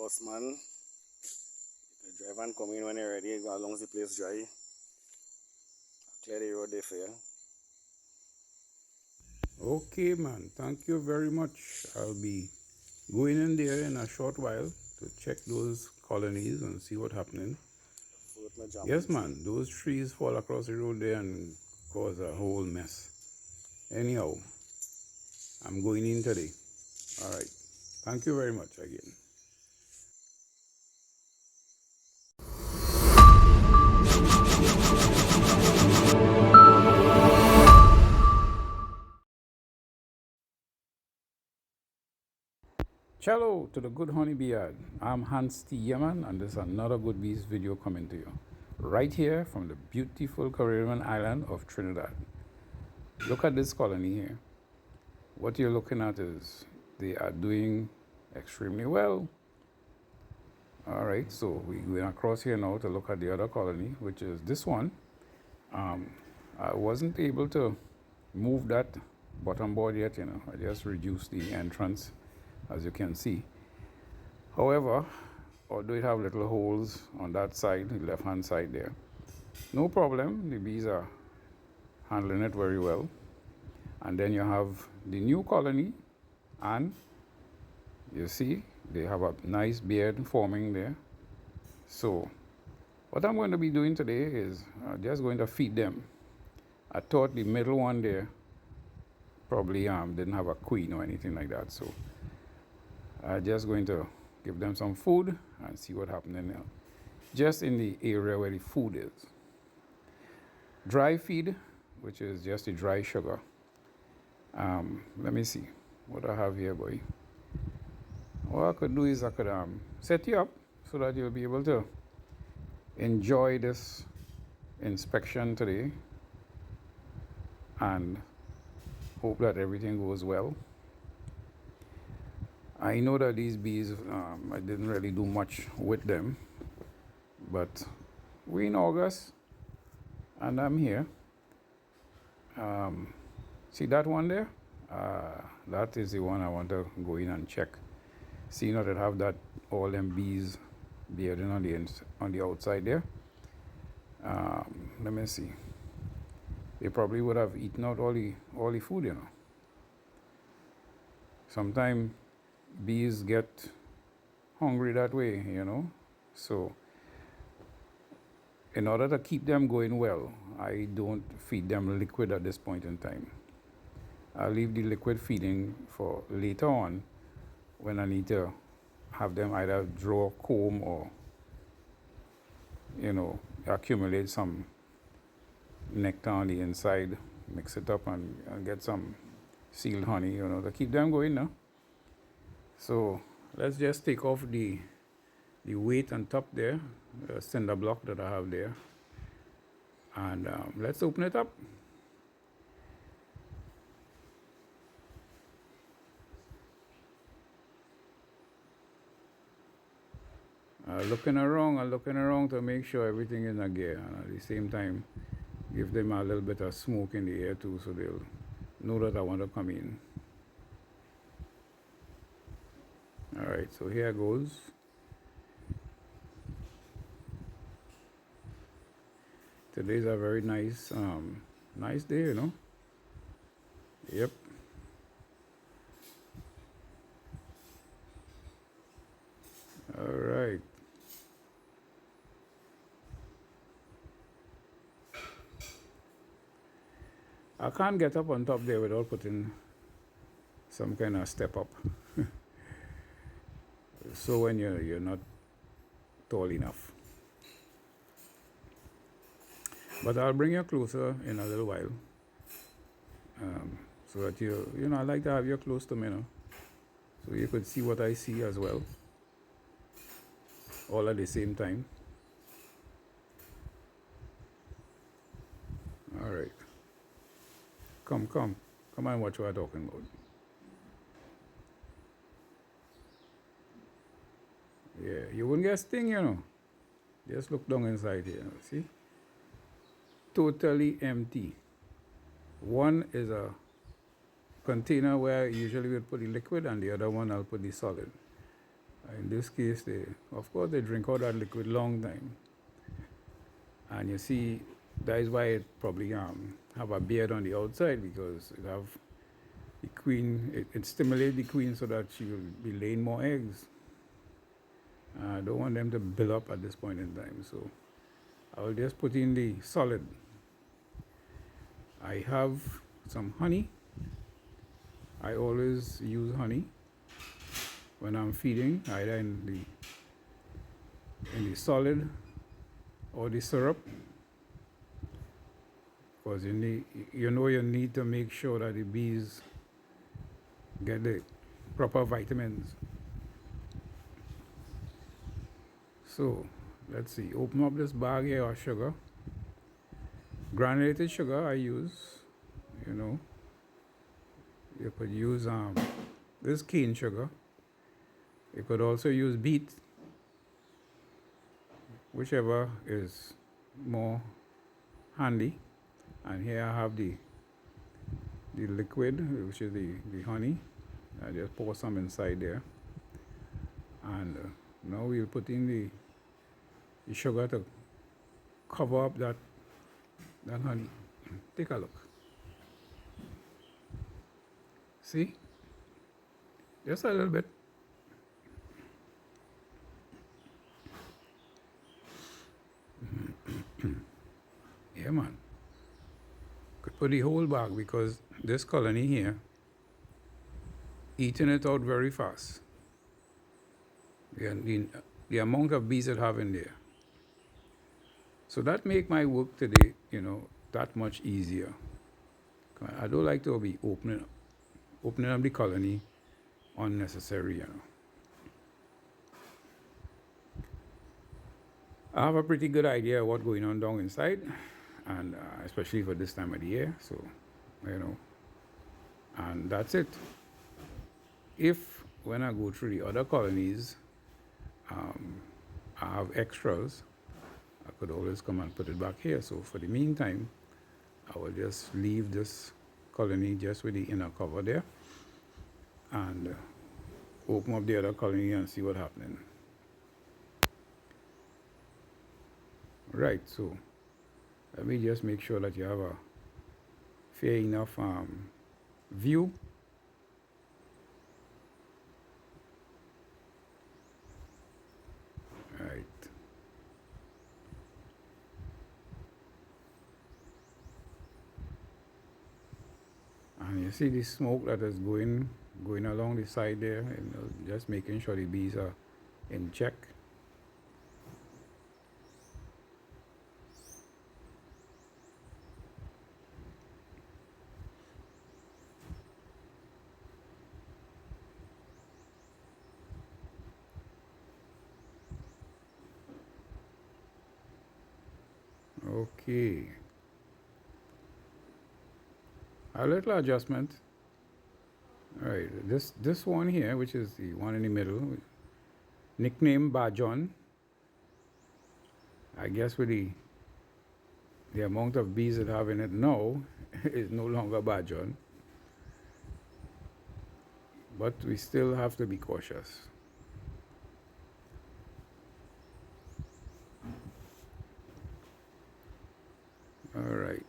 postman. You drive and come in when you're ready, go along the place dry. Clear the road there for you. Okay, man. Thank you very much. I'll be going in there in a short while to check those colonies and see what's happening. Yes, man. Those trees fall across the road there and cause a whole mess. Anyhow, I'm going in today. All right. Thank you very much again. Cello to the Good Honey Bee Yard. I'm Hans T. Yeman, and this is another Good Bees video coming to you. Right here from the beautiful Caribbean island of Trinidad. Look at this colony here. What you're looking at is they are doing extremely well. All right, so we're going across here now to look at the other colony, which is this one. I wasn't able to move that bottom board yet, I just reduced the entrance, as you can see. However, although it have little holes on that side, the left-hand side there, no problem. The bees are handling it very well. And then you have the new colony, and you see they have a nice beard forming there. So what I'm going to be doing today is just going to feed them. I thought the middle one there probably didn't have a queen or anything like that, so I'm just going to give them some food and see what happens in there, just in the area where the food is. Dry feed, which is just the dry sugar. Let me see what I have here, boy. What I could do is I could set you up so that you'll be able to enjoy this inspection today and hope that everything goes well. I know that these bees, I didn't really do much with them, but we're in August and I'm here. See that one there? That is the one I want to go in and check. See, that it have that all them bees bearding on the outside there. Let me see. They probably would have eaten out all the food, Sometimes bees get hungry that way, So in order to keep them going well, I don't feed them liquid at this point in time. I'll leave the liquid feeding for later on when I need to have them either draw comb or, accumulate some nectar on the inside, mix it up and get some sealed honey, to keep them going now. So let's just take off the weight on top there, the cinder block that I have there, and let's open it up. Looking around to make sure everything is in gear, and at the same time give them a little bit of smoke in the air too, so they'll know that I want to come in. All right, so here goes. Today's a very nice day, Yep. All right. I can't get up on top there without putting some kind of step up. So when you're not tall enough. But I'll bring you closer in a little while. So that I like to have you close to me, so you could see what I see as well, all at the same time. All right. Come and watch what I'm talking about. Yeah, you wouldn't get sting, Just look down inside here, see? Totally empty. One is a container where usually we'll put the liquid, and the other one I'll put the solid. In this case, of course, they drink out that liquid long time. And you see, that is why it probably have a beard on the outside, because it have the queen, it stimulates the queen so that she will be laying more eggs. I don't want them to build up at this point in time, so I will just put in the solid. I have some honey. I always use honey when I'm feeding, either in the solid or the syrup, because you need to make sure that the bees get the proper vitamins. So let's see, open up this bag here of sugar. Granulated sugar I use, you could use this cane sugar. You could also use beet, whichever is more handy. And here I have the liquid, which is the honey. I just pour some inside there. And now we'll put in the sugar to cover up that honey. Take a look. See? Just a little bit. Yeah, man. Could put the whole bag, because this colony here eating it out very fast. The amount of bees that have in there. So that make my work today, that much easier. I don't like to be opening up the colony unnecessary, I have a pretty good idea of what's going on down inside, and especially for this time of the year. So, and that's it. If when I go through the other colonies, I have extras, I could always come and put it back here. So for the meantime, I will just leave this colony just with the inner cover there, and open up the other colony and see what's happening. Right, so let me just make sure that you have a fair enough view. Right. And you see the smoke that is going along the side there, just making sure the bees are in check. Okay. A little adjustment. All right, this one here, which is the one in the middle, nicknamed Bajon. I guess with the amount of bees that have in it now, is no longer Bajon. But we still have to be cautious. All right.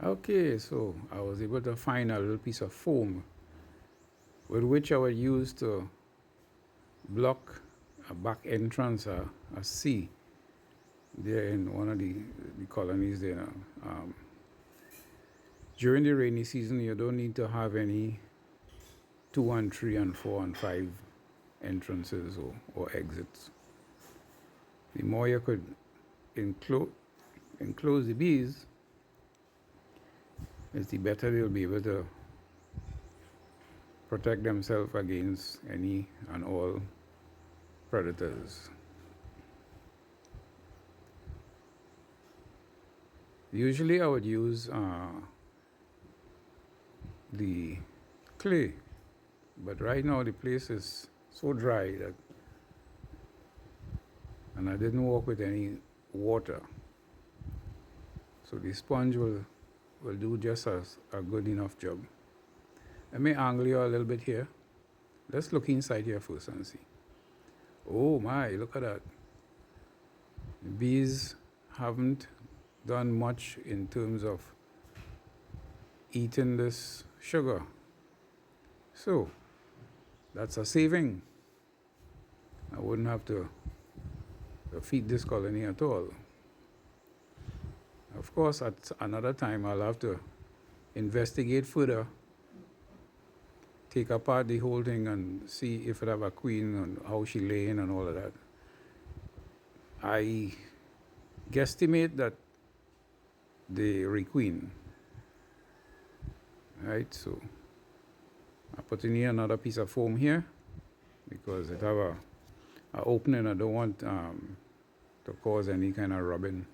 Okay, so I was able to find a little piece of foam with which I would use to block a back entrance, a C, there in one of the colonies there. During the rainy season, you don't need to have any 2 and 3 and 4 and 5 entrances or exits. The more you could enclose the bees, is the better they'll be able to protect themselves against any and all predators. Usually I would use the clay, but right now the place is so dry that, and I didn't work with any water, So the sponge will do just as a good enough job. Let me angle you a little bit here. Let's look inside here first and see. Oh my, look at that. The bees haven't done much in terms of eating this sugar. So that's a saving. I wouldn't have to feed this colony at all. Of course, at another time, I'll have to investigate further, take apart the whole thing and see if it have a queen and how she laying and all of that. I guesstimate that they requeen. Right, so I put in here another piece of foam here because it have a opening. I don't want to cause any kind of rubbing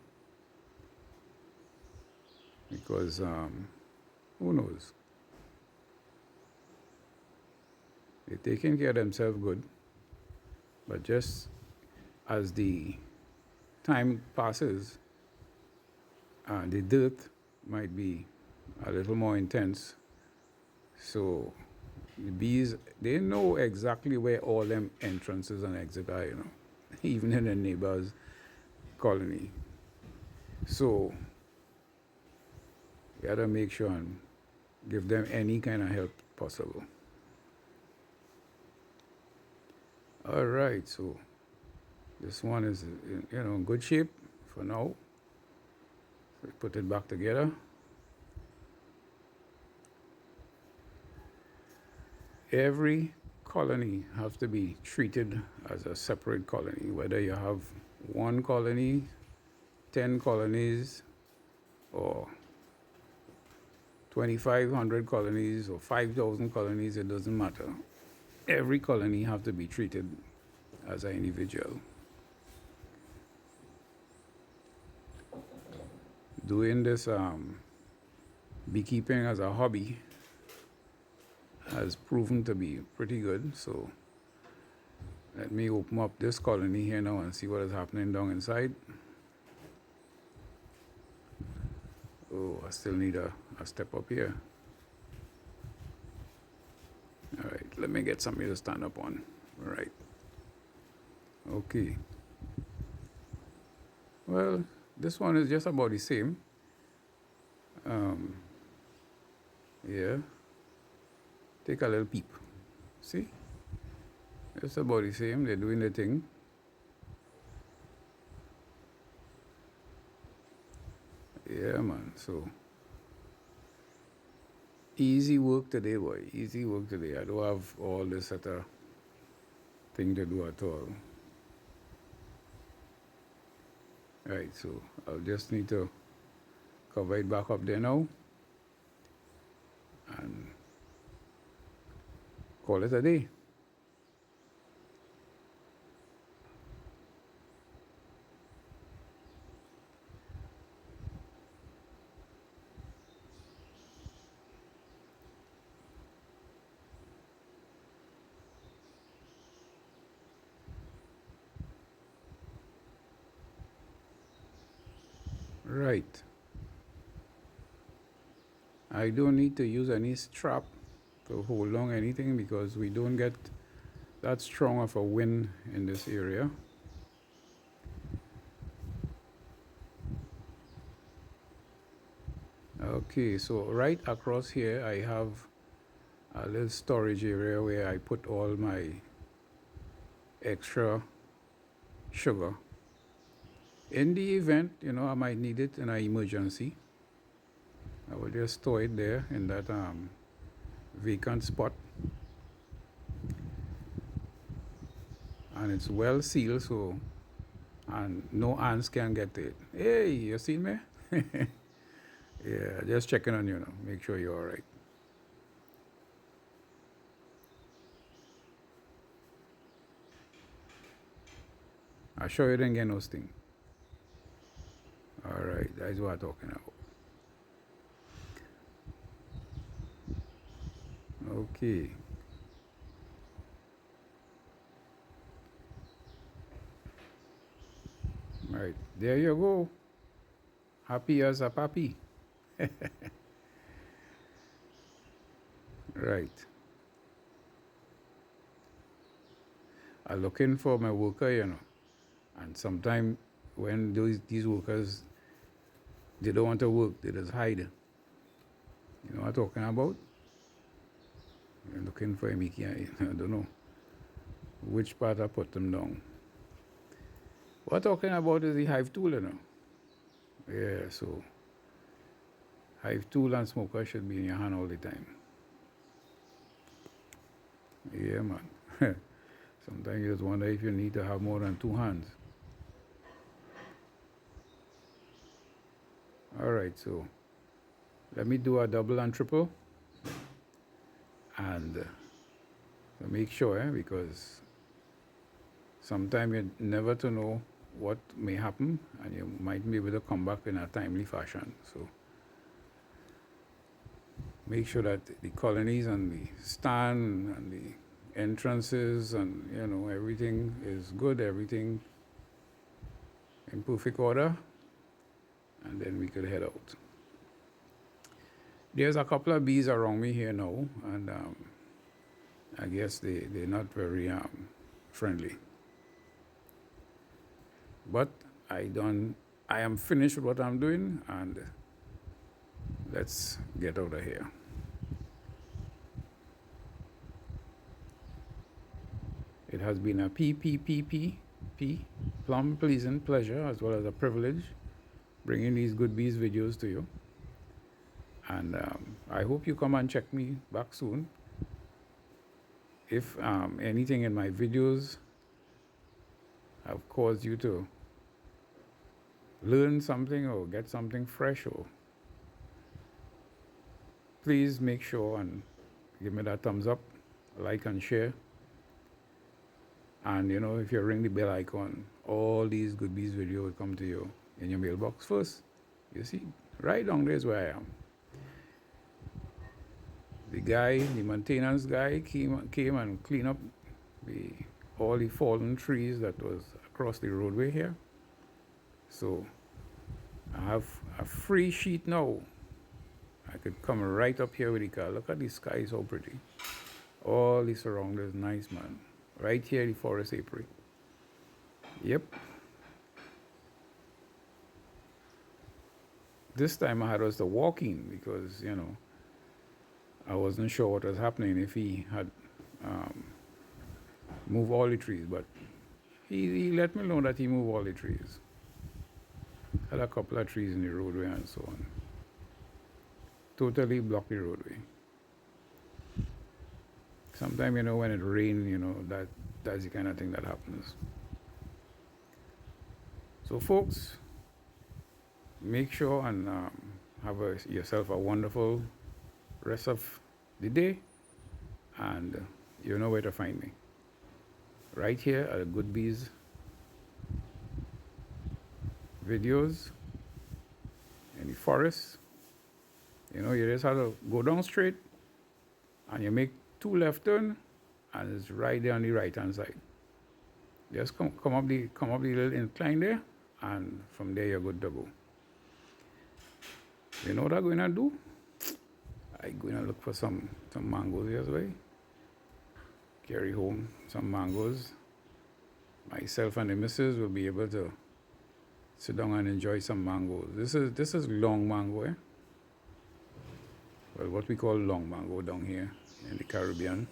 because who knows? They're taking care of themselves good, but just as the time passes, the dirt might be a little more intense. So the bees, they know exactly where all them entrances and exits are, even in the neighbor's colony. So you gotta make sure and give them any kind of help possible. All right, so this one is, in good shape for now. So put it back together. Every colony has to be treated as a separate colony, whether you have one colony, 10 colonies, or 2,500 colonies, or 5,000 colonies, it doesn't matter. Every colony has to be treated as an individual. Doing this beekeeping as a hobby has proven to be pretty good. So let me open up this colony here now and see what is happening down inside. Oh, I still need a step up here. All right, let me get something to stand up on. All right. Okay. Well, this one is just about the same. Yeah. Take a little peep. See? It's about the same. They're doing the thing. Yeah, man. So easy work today, boy. Easy work today. I don't have all this other thing to do at all. Right, so I'll just need to cover it back up there now and call it a day. Right. I don't need to use any strap to hold on anything because we don't get that strong of a wind in this area. Okay, so right across here I have a little storage area where I put all my extra sugar. In the event, I might need it in an emergency, I will just store it there in that vacant spot. And it's well sealed, so and no ants can get to it. Hey, you seen me? Yeah, just checking on you now. Make sure you're all right. I sure you didn't get no sting. All right, that's what I'm talking about. Okay. All right, there you go. Happy as a puppy. Right. I'm looking for my worker, And sometimes when these workers, they don't want to work, they just hide. You know what I'm talking about? I'm looking for him, I don't know which part I put them down. What I'm talking about is the hive tool. Yeah, so hive tool and smoker should be in your hand all the time. Yeah, man. Sometimes you just wonder if you need to have more than 2 hands. All right, so let me do a double and triple. And to make sure, because sometimes you never to know what may happen, and you might be able to come back in a timely fashion. So make sure that the colonies and the stand and the entrances and everything is good, everything in perfect order, and then we could head out. There's a couple of bees around me here now, and I guess they're not very friendly. But I am finished with what I'm doing, and let's get out of here. It has been a plum pleasant pleasure as well as a privilege bringing these good bees videos to you. And I hope you come and check me back soon. If anything in my videos have caused you to learn something or get something fresh, or please make sure and give me that thumbs up, like and share. And if you ring the bell icon, all these good bees videos will come to you in your mailbox first. You see, right down there is where I am. The maintenance guy came and cleaned up all the fallen trees that was across the roadway here. So I have a free sheet now. I could come right up here with the car. Look at the sky, so pretty. All the surroundings, nice, man. Right here, the forest apiary. Yep. This time I had us to walk in because, I wasn't sure what was happening if he had moved all the trees, but he let me know that he moved all the trees. Had a couple of trees in the roadway and so on. Totally blocked the roadway. Sometimes, when it rains, that's the kind of thing that happens. So, folks, make sure and have yourself a wonderful rest of the day, and you know where to find me. Right here at Good Bees videos in the forest. You just have to go down straight, and you make 2 left turn, and it's right there on the right hand side. Just come up the little incline there, and from there you're good to go. You know what I'm going to do? I'm going to look for some mangoes here as well. Carry home some mangoes. Myself and the missus will be able to sit down and enjoy some mangoes. This is long mango, eh? Well, what we call long mango down here in the Caribbean.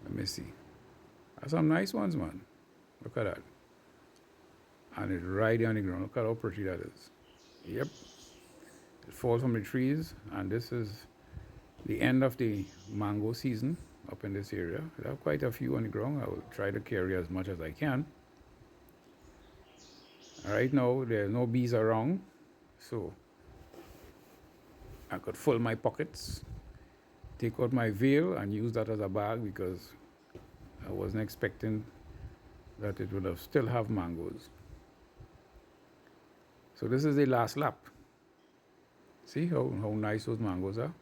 Let me see. That's some nice ones, man. Look at that. And it's right there on the ground. Look at how pretty that is. Yep. It falls from the trees, and this is the end of the mango season up in this area. There are quite a few on the ground. I will try to carry as much as I can. Right now, there are no bees around, so I could fill my pockets, take out my veil, and use that as a bag because I wasn't expecting that it would still have mangoes. So this is the last lap. See how nice those mangoes are?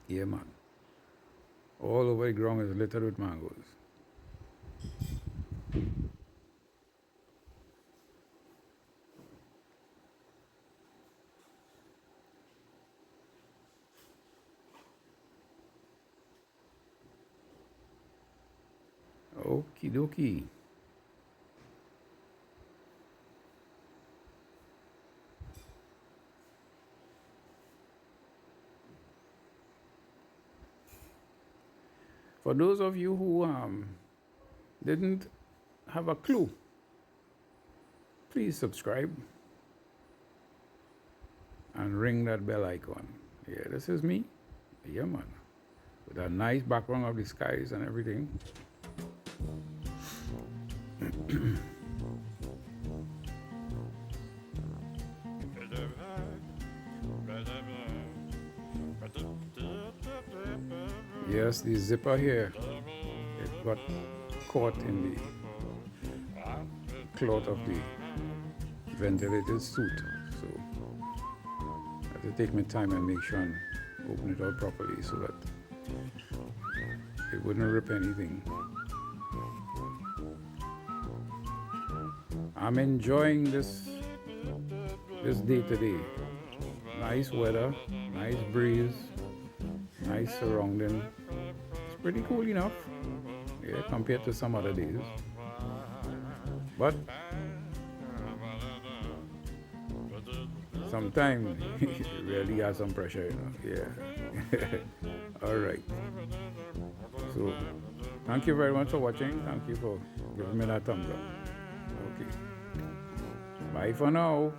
Yeah, man. All over the ground is littered with mangoes. Okie dokie. For those of you who didn't have a clue, please subscribe and ring that bell icon. Yeah, this is me. Yeah, man. With a nice background of the skies and everything. Yes, the zipper here, it got caught in the cloth of the ventilated suit. So I have to take my time and make sure and open it out properly so that it wouldn't rip anything. I'm enjoying this day today. Nice weather, nice breeze, nice surrounding. It's pretty cool enough, yeah, compared to some other days. But sometimes it really has some pressure, yeah. All right. So thank you very much for watching. Thank you for giving me that thumbs up. Okay. Bye for now.